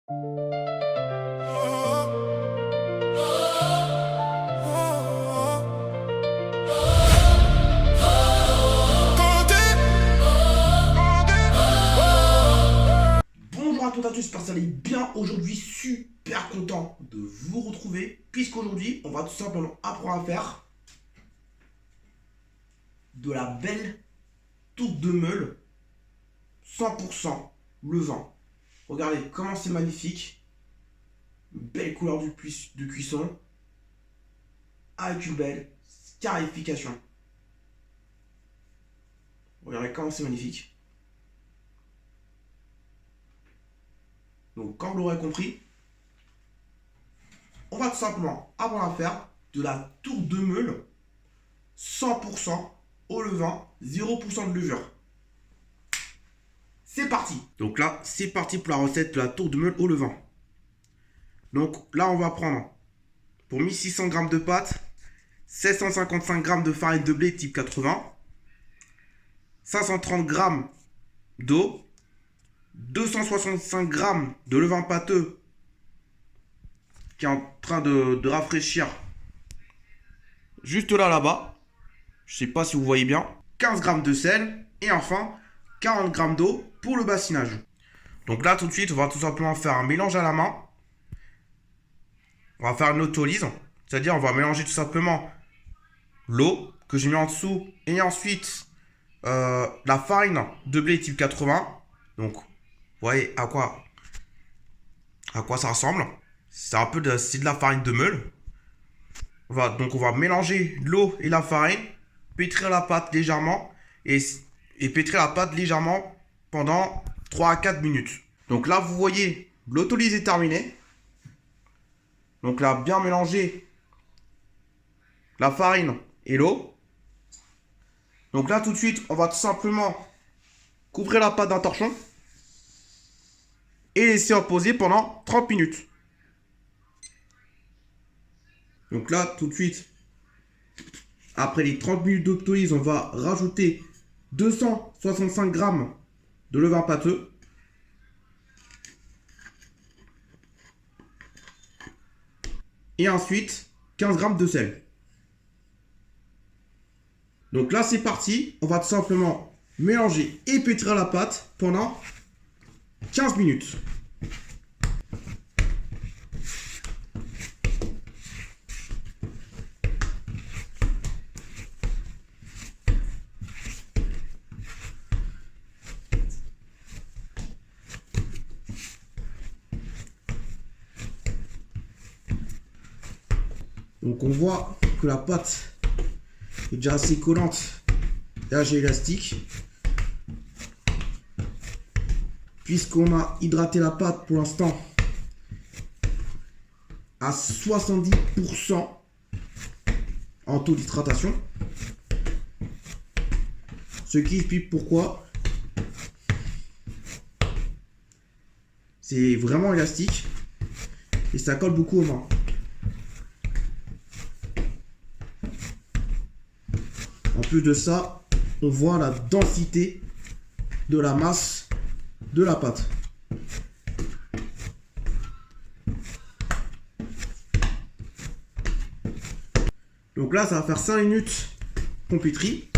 Bonjour à toutes et à tous, j'espère que vous allez bien. Aujourd'hui, super content de vous retrouver, puisqu'aujourd'hui, on va tout simplement apprendre à faire de la belle tourte de meule 100% levain. Regardez comment c'est magnifique. Une belle couleur de cuisson avec une belle scarification. Regardez comment c'est magnifique. Donc, comme vous l'aurez compris, on va tout simplement apprendre à faire de la tourte de meule 100% au levain, 0% de levure. C'est parti. Donc là, c'est parti pour la recette de la tourte de meule au levain. Donc là, on va prendre pour 1600 g de pâte, 755 g de farine de blé type 80, 530 g d'eau, 265 g de levain pâteux qui est en train de rafraîchir juste là-bas. Je sais pas si vous voyez bien. 15 g de sel et enfin 40 g d'eau pour le bassinage. Donc là tout de suite on va tout simplement faire un mélange à la main. On va faire une autolyse, c'est-à-dire on va mélanger tout simplement l'eau que j'ai mis en dessous et ensuite la farine de blé type 80. Donc vous voyez à quoi ça ressemble. C'est un peu c'est de la farine de meule. Donc on va mélanger l'eau et la farine, pétrir la pâte légèrement et pétrir la pâte légèrement pendant 3 à 4 minutes. Donc là vous voyez l'autolyse est terminée. Donc là bien mélanger la farine et l'eau. Donc là tout de suite on va tout simplement couvrir la pâte d'un torchon et laisser reposer pendant 30 minutes. Donc là, tout de suite, après les 30 minutes d'autolyse, on va rajouter 265 g de levain pâteux. Et ensuite, 15 g de sel. Donc là, c'est parti. On va tout simplement mélanger et pétrir la pâte pendant 15 minutes. Donc on voit que la pâte est déjà assez collante et assez élastique. Puisqu'on a hydraté la pâte pour l'instant à 70% en taux d'hydratation. Ce qui explique pourquoi c'est vraiment élastique et ça colle beaucoup aux mains. En plus de ça, on voit la densité de la masse de la pâte. Donc là, ça va faire 5 minutes qu'on pétrit.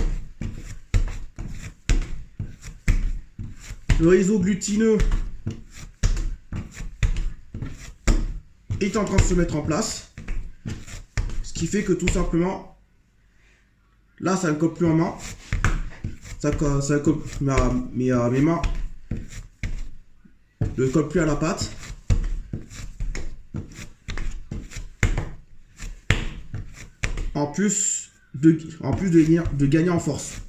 Le réseau glutineux est en train de se mettre en place. Ce qui fait que tout simplement, là, ça ne colle plus en main. Ça colle, mes mains ne collent plus à la pâte. En plus de gagner en force.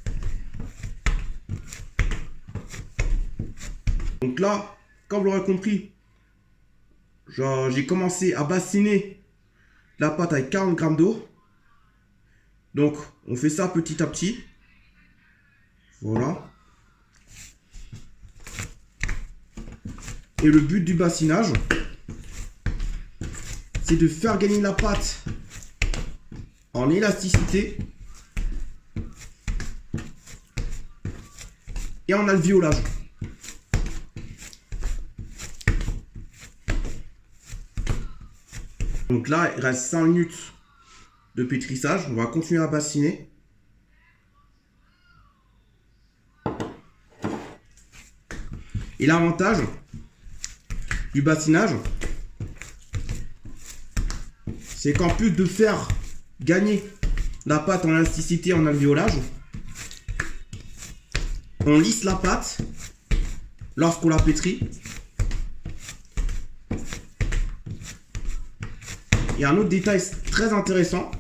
Donc là, comme vous l'aurez compris, j'ai commencé à bassiner la pâte avec 40 g d'eau. Donc, on fait ça petit à petit. Voilà. Et le but du bassinage, c'est de faire gagner la pâte en élasticité et en alvéolage. Donc là, il reste 5 minutes de pétrissage. On va continuer à bassiner. Et l'avantage du bassinage, c'est qu'en plus de faire gagner la pâte en élasticité, en alvéolage, on lisse la pâte lorsqu'on la pétrit. Et un autre détail très intéressant,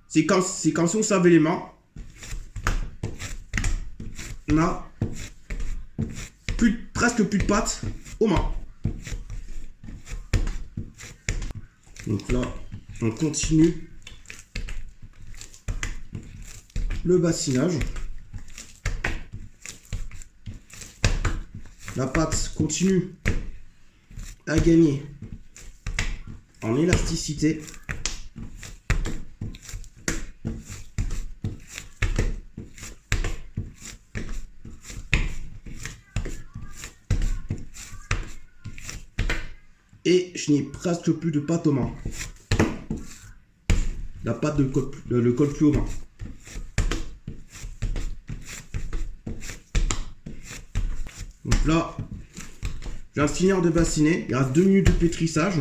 c'est quand si on savait les mains, on a presque plus de pâte aux mains. Donc là, on continue le bassinage. La pâte continue à gagner en élasticité. Et je n'ai presque plus de pâte aux mains. La pâte le colle plus aux mains. Donc là, je viens de finir de bassiner. Il reste 2 minutes de pétrissage.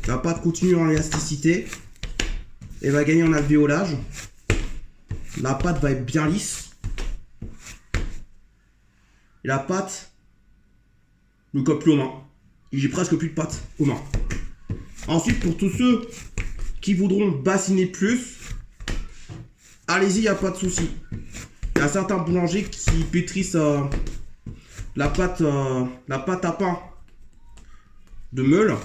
La pâte continue en élasticité et va gagner en alvéolage. La pâte va être bien lisse. Et la pâte ne colle plus aux mains. Et j'ai presque plus de pâte aux mains. Ensuite, pour tous ceux qui voudront bassiner plus, allez-y, il n'y a pas de souci. Il y a certains boulangers qui pétrissent la pâte à pain de meule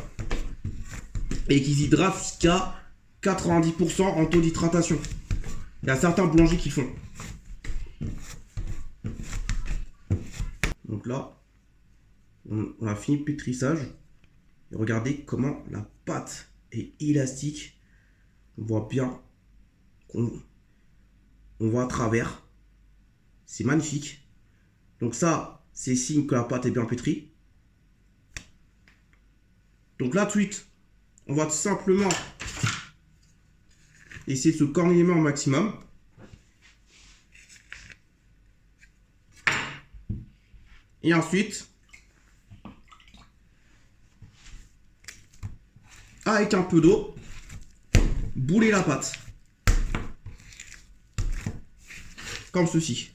et qui hydratent jusqu'à 90% en taux d'hydratation. Il y a certains boulangers qui le font. Donc là, on a fini le pétrissage. Et regardez comment la pâte est élastique. On voit bien qu'on voit à travers. C'est magnifique. Donc ça, c'est signe que la pâte est bien pétrie. Donc là, tout de suite, on va tout simplement essayer de se corner les mains au maximum. Et ensuite, avec un peu d'eau, bouler la pâte. Comme ceci.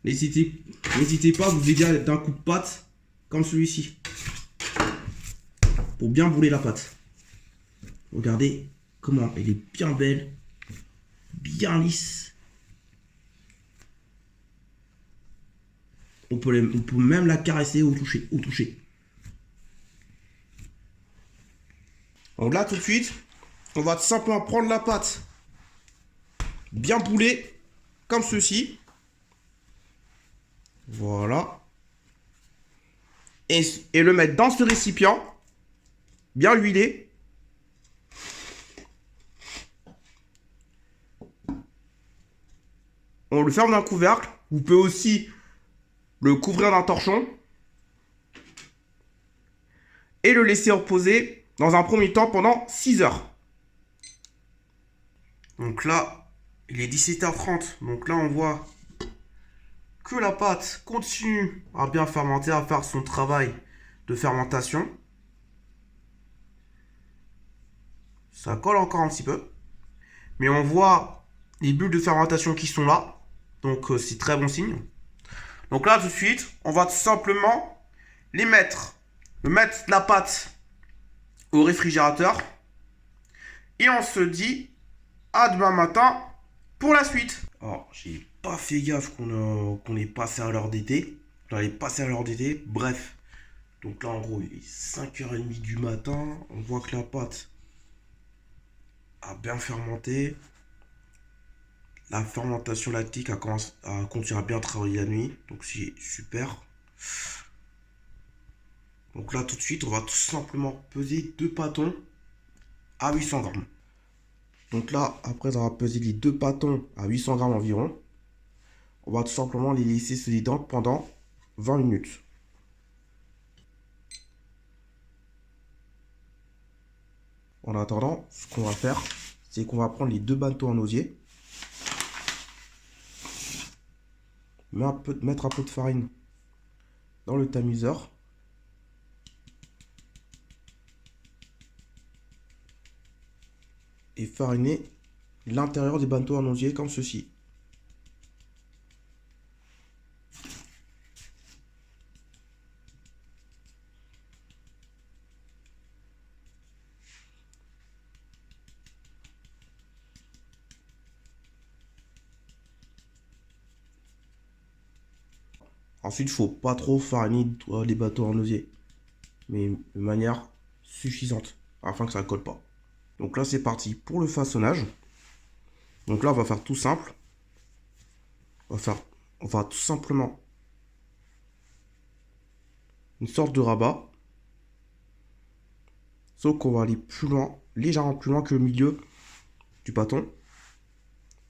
N'hésitez pas à vous aider d'un coup de pâte comme celui-ci. Pour bien bouler la pâte. Regardez comment elle est bien belle. Bien lisse. On peut même la caresser ou toucher. Donc là tout de suite, on va tout simplement prendre la pâte bien boulée comme ceci. Voilà. Et le mettre dans ce récipient, bien l'huiler. On le ferme d'un couvercle. Vous pouvez aussi le couvrir d'un torchon et le laisser reposer dans un premier temps pendant 6 heures. Donc là, il est 17h30. Donc là, on voit que la pâte continue à bien fermenter, à faire son travail de fermentation. Ça colle encore un petit peu. Mais on voit les bulles de fermentation qui sont là. Donc c'est très bon signe. Donc là, tout de suite, on va tout simplement mettre la pâte au réfrigérateur. Et on se dit à demain matin pour la suite. Alors, j'ai pas fait gaffe qu'on est passé à l'heure d'été. On est passé à l'heure d'été. Bref. Donc là, en gros, il est 5h30 du matin. On voit que la pâte a bien fermenté. La fermentation lactique a continué à bien travailler la nuit. Donc c'est super. Donc là, tout de suite, on va tout simplement peser 2 pâtons à 800 grammes. Donc là, après avoir pesé les 2 pâtons à 800 grammes environ, on va tout simplement les laisser se détendre pendant 20 minutes. En attendant, ce qu'on va faire, c'est qu'on va prendre les 2 bâtons en osier, mettre un peu de farine dans le tamiseur et fariner l'intérieur des bâtons en osier comme ceci. Ensuite, il ne faut pas trop fariner les bâtons en osier, mais de manière suffisante afin que ça ne colle pas. Donc là, c'est parti pour le façonnage. Donc là, on va faire tout simple. On va tout simplement une sorte de rabat. Sauf qu'on va aller plus loin, légèrement plus loin que le milieu du bâton.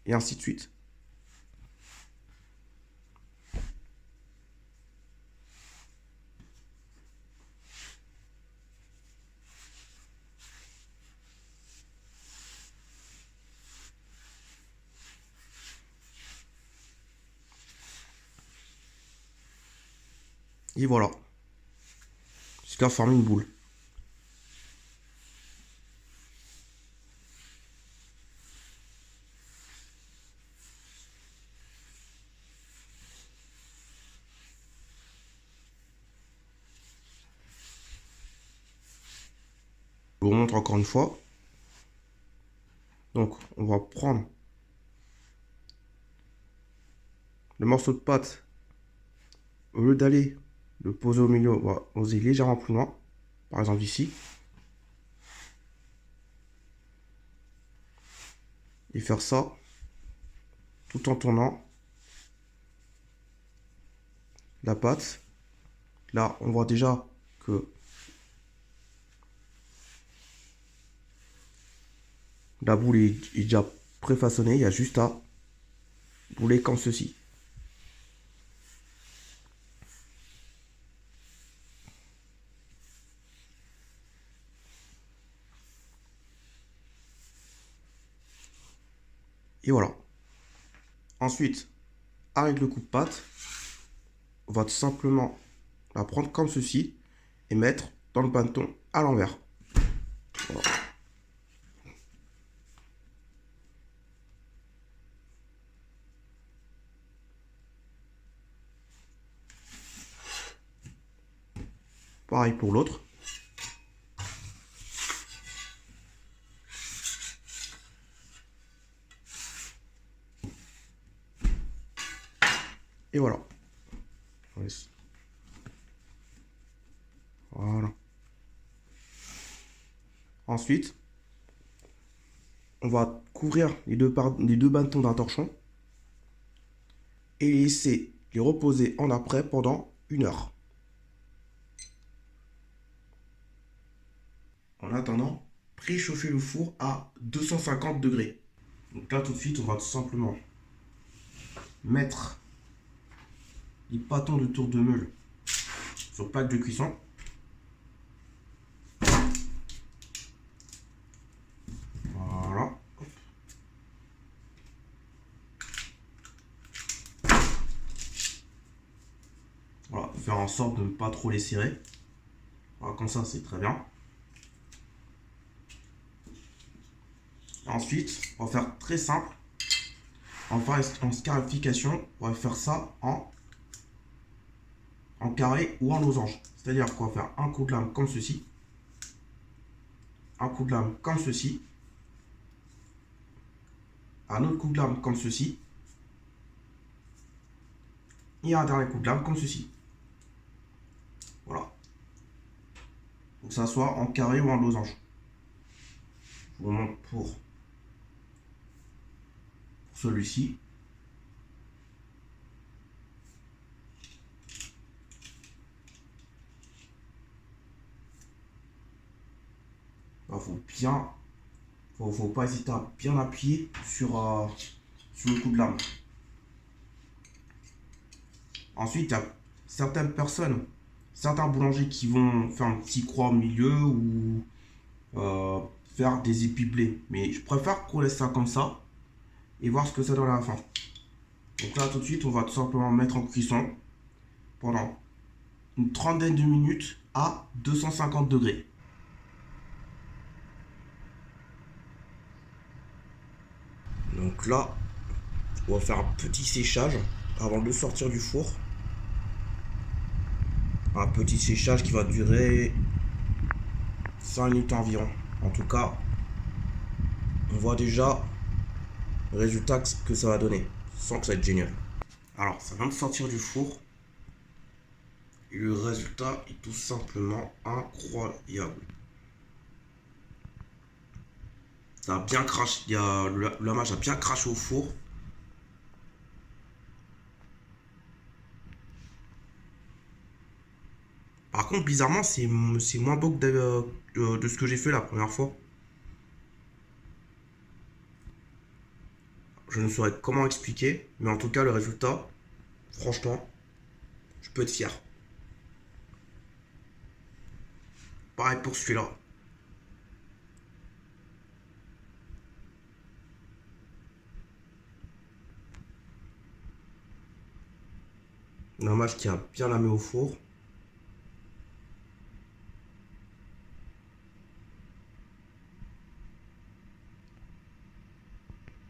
Et ainsi de suite. Et voilà. Jusqu'à former une boule. Je vous montre encore une fois. Donc, on va prendre le morceau de pâte. Au lieu d'aller le poser au milieu, on va oser légèrement plus loin. Par exemple ici. Et faire ça tout en tournant la pâte. Là, on voit déjà que la boule est déjà préfaçonnée. Il y a juste à bouler comme ceci. Et voilà. Ensuite, avec le coupe-pâte, on va tout simplement la prendre comme ceci et mettre dans le bâton à l'envers. Voilà. Pareil pour l'autre. Et voilà. Voilà. Ensuite, on va couvrir les deux bâtons d'un torchon et laisser les reposer en après pendant 1 heure. En attendant, préchauffer le four à 250 degrés. Donc là, tout de suite, on va tout simplement mettre les bâtons de tour de meule sur plaque de cuisson. Voilà. Voilà, faire en sorte de ne pas trop les serrer. Voilà, comme ça, c'est très bien. Ensuite, on va faire très simple. On va faire en scarification. On va faire ça en carré ou en losange. C'est-à-dire qu'on va faire un coup de lame comme ceci. Un coup de lame comme ceci. Un autre coup de lame comme ceci. Et un dernier coup de lame comme ceci. Voilà. Faut que ça soit en carré ou en losange. Je vous montre pour celui-ci. Faut pas hésiter à bien appuyer sur le coup de lame. Ensuite, certaines personnes, certains boulangers qui vont faire un petit croix au milieu ou faire des épis blés. Mais je préfère qu'on laisse ça comme ça et voir ce que ça donne à la fin. Donc là, tout de suite, on va tout simplement mettre en cuisson pendant une trentaine de minutes à 250 degrés. Donc là, on va faire un petit séchage avant de le sortir du four. Un petit séchage qui va durer 5 minutes environ. En tout cas, on voit déjà le résultat que ça va donner. Sans que ça va être génial. Alors, ça vient de sortir du four. Et le résultat est tout simplement incroyable. Ça a bien craché. Le lamage a bien craché au four. Par contre, bizarrement, c'est moins beau que de ce que j'ai fait la première fois. Je ne saurais comment expliquer, mais en tout cas, le résultat, franchement, je peux être fier. Pareil pour celui-là. Un lamage qui a bien lamé au four.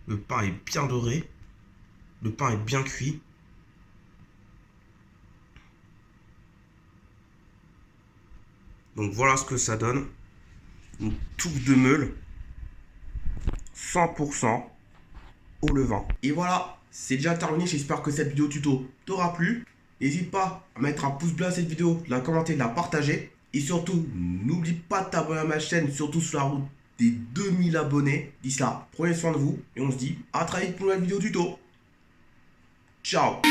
Le pain est bien doré. Le pain est bien cuit. Donc voilà ce que ça donne. Une touffe de meule. 100% au levain. Et voilà, c'est déjà terminé. J'espère que cette vidéo tuto t'aura plu. N'hésite pas à mettre un pouce bleu à cette vidéo, de la commenter, de la partager. Et surtout, n'oublie pas de t'abonner à ma chaîne, surtout sur la route des 2000 abonnés. D'ici là, prenez soin de vous et on se dit à très vite pour une nouvelle vidéo tuto. Ciao.